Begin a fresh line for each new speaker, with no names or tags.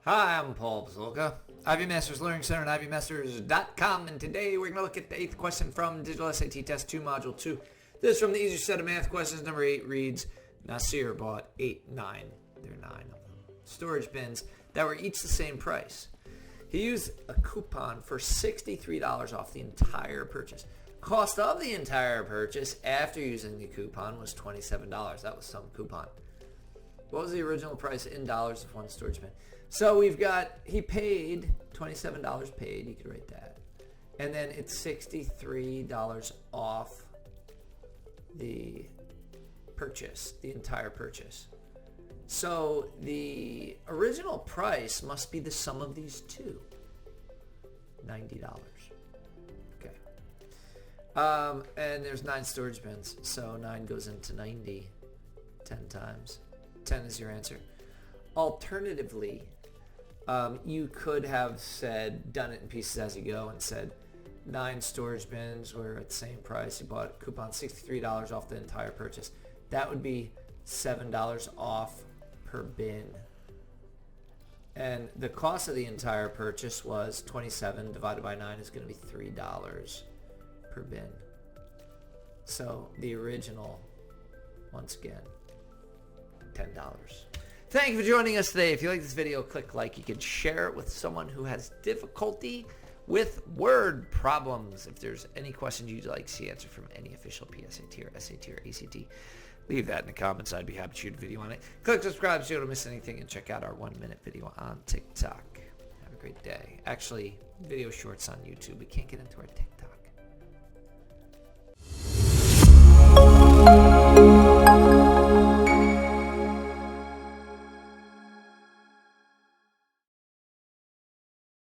Hi, I'm Paul Pazolka, Ivy Masters Learning Center at ivymasters.com, and today we're going to look at the 8th question from Digital SAT Test 2, Module 2. This is from the easier set of math questions. Number 8 reads, Nasir bought 9 storage bins that were each the same price. He used a coupon for $63 off the entire purchase. Cost of the entire purchase after using the coupon was $27. That was some coupon. What was the original price in dollars of one storage bin? So we've got, he paid $27 paid, you could write that. And then it's $63 off the purchase, the entire purchase. So the original price must be the sum of these two, $90. Okay. And there's 9 storage bins, so 9 goes into 90 10 times. 10 is your answer. Alternatively, you could have done it in pieces as you go and said 9 storage bins were at the same price. You bought a coupon $63 off the entire purchase. That would be $7 off per bin. And the cost of the entire purchase was 27 divided by 9 is going to be $3 per bin. So the original, once again, $10. Thank you for joining us today. If you like this video, click like. You can share it with someone who has difficulty with word problems. If there's any questions you'd like to see answered from any official PSAT or SAT or ACT, leave that in the comments. I'd be happy to shoot a video on it. Click subscribe so you don't miss anything, and check out our 1-minute video on TikTok. Have a great day. Actually, video shorts on YouTube. We can't get into our TikTok.